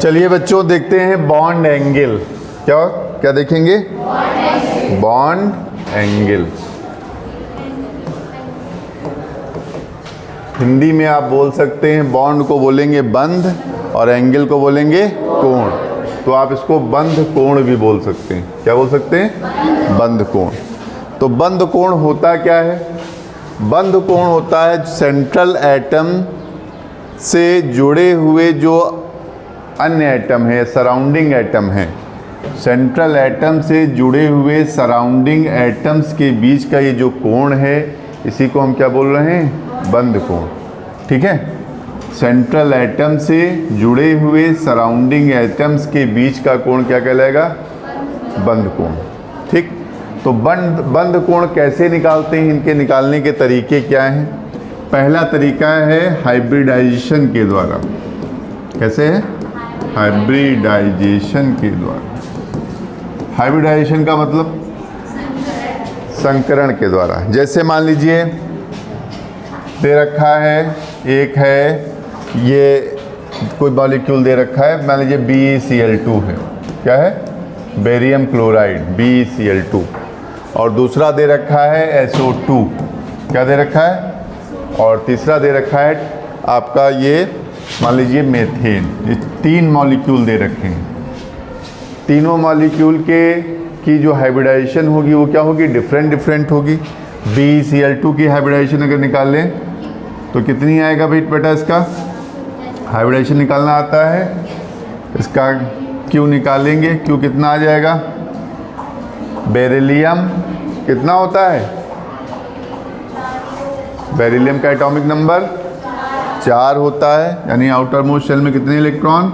चलिए बच्चों देखते हैं बॉन्ड एंगल। क्या क्या देखेंगे? Bond angle. हिंदी में आप बोल सकते हैं बॉन्ड को बोलेंगे बंध और एंगल को बोलेंगे कोण। तो आप इसको बंध कोण भी बोल सकते हैं। क्या बोल सकते हैं? बंध कोण। तो बंध कोण होता क्या है? बंध कोण होता है सेंट्रल एटम से जुड़े हुए जो अन्य एटम है, सराउंडिंग एटम है, सेंट्रल एटम से जुड़े हुए सराउंडिंग एटम्स के बीच का ये जो कोण है, इसी को हम क्या बोल रहे हैं? बंध कोण। ठीक है, सेंट्रल एटम से जुड़े हुए सराउंडिंग एटम्स के बीच का कोण क्या कहलाएगा? बंध कोण। ठीक, तो बंध कोण कैसे निकालते हैं? इनके निकालने के तरीके क्या हैं? पहला तरीका है हाइब्रिडाइजेशन के द्वारा। कैसे है? हाइब्रिडाइजेशन के द्वारा। हाइब्रिडाइजेशन का मतलब संकरण के द्वारा। जैसे मान लीजिए दे रखा है, एक है ये कोई मॉलिक्यूल दे रखा है, मान लीजिए BeCl2 है। क्या है? Barium chloride, BeCl2। और दूसरा दे रखा है SO2। क्या दे रखा है? और तीसरा दे रखा है आपका ये मान लीजिए मेथेन। ये तीन मॉलिक्यूल दे रखे हैं। तीनों मॉलिक्यूल की जो हाइब्रिडाइजेशन होगी वो क्या होगी? डिफरेंट होगी। BeCl2 की हाइब्रिडाइजेशन अगर निकाल लें तो कितनी आएगा भाई बेटा? इसका हाइब्रिडाइजेशन निकालना आता है। इसका Q निकालेंगे, Q कितना आ जाएगा? बेरिलियम कितना होता है? बेरिलियम का एटॉमिक नंबर 4 होता है, यानी आउटर मोस्ट शेल में कितने इलेक्ट्रॉन?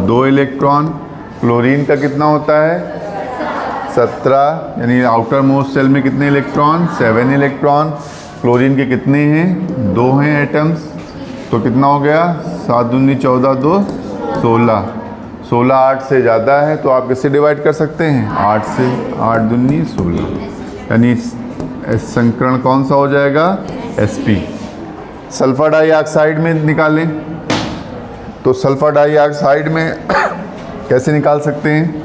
2 इलेक्ट्रॉन। क्लोरीन का कितना होता है? 17, यानी आउटर मोस्ट शेल में कितने इलेक्ट्रॉन? 7 इलेक्ट्रॉन। क्लोरीन के कितने हैं? 2 हैं एटम्स। तो कितना हो गया? 7 दूनी 14, 2 16। 16 8 से ज़्यादा है तो आप किससे डिवाइड कर सकते हैं? 8 से। 8 दूनी 16, यानी संकरण कौन सा हो जाएगा? Sp। सल्फर डाइऑक्साइड में निकालें तो सल्फर डाइऑक्साइड में कैसे निकाल सकते हैं?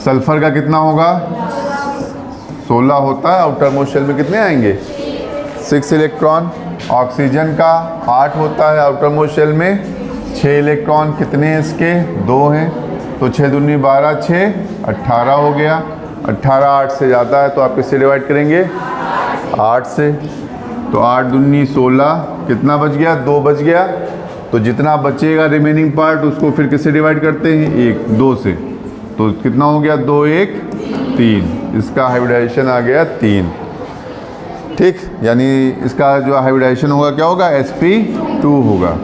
सल्फर का कितना होगा? 16 होता है। आउटर मोस्ट शेल में कितने आएंगे? 6 इलेक्ट्रॉन। ऑक्सीजन का 8 होता है, आउटर मोस्ट शेल में 6 इलेक्ट्रॉन। कितने हैं इसके? 2 हैं। तो 6 दूनी 12, 6 18 हो गया। 18 8 से ज़्यादा है तो आप किससे डिवाइड करेंगे? 8 से। तो 8 दूनी 16, कितना बच गया? 2 बच गया। तो जितना बचेगा रिमेनिंग पार्ट उसको फिर किससे डिवाइड करते हैं? 1 2 से। तो कितना हो गया? 2 1 3। इसका हाइब्रिडाइजेशन आ गया 3। ठीक, यानी इसका जो हाइब्रिडाइजेशन होगा क्या होगा? Sp2 होगा।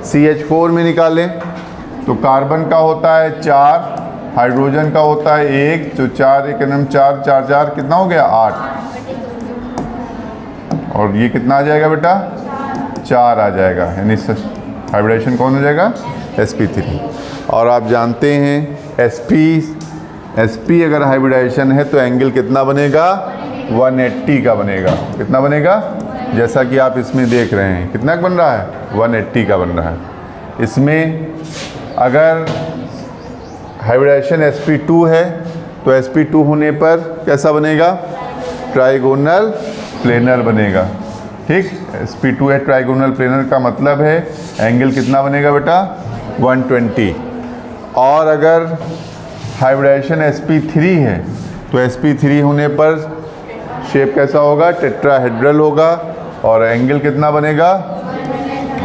CH4 में निकालें तो कार्बन का होता है 4, हाइड्रोजन का होता है 1, तो 4 1 4 4 4 कितना हो गया? 8। और ये कितना आ जाएगा बेटा? 4 आ जाएगा, यानी हाइब्रिडाइजेशन कौन हो जाएगा? Sp3। और आप जानते हैं Sp अगर हाइब्रिडाइजेशन है तो एंगल कितना बनेगा? 180 का बनेगा। कितना बनेगा? जैसा कि आप इसमें देख रहे हैं कितना बन रहा है? 180 का बन रहा है। इसमें अगर हाइब्रिडाइजेशन Sp2 है तो Sp2 होने पर कैसा बनेगा? ट्राइगोनल प्लेनर बनेगा। ठीक, Sp2 है ट्राइगोनल प्लेनर का मतलब है एंगल कितना बनेगा बेटा? 120। और अगर हाइब्रिडाइजेशन Sp3 है तो Sp3 होने पर शेप कैसा होगा? टेट्राहेड्रल होगा। और एंगल कितना बनेगा?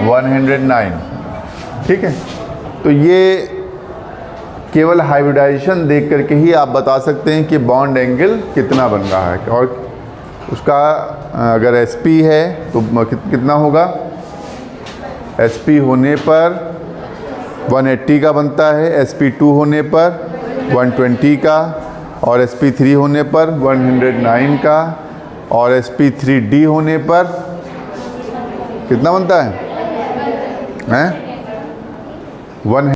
109। ठीक है, तो ये केवल हाइब्रिडाइजेशन देख करके ही आप बता सकते हैं कि बॉन्ड एंगल कितना बन रहा है। और उसका अगर Sp है तो कितना होगा? Sp होने पर 180 का बनता है, Sp2 होने पर 120 का, और Sp3 होने पर 109 का, और Sp3D होने पर कितना बनता है? 1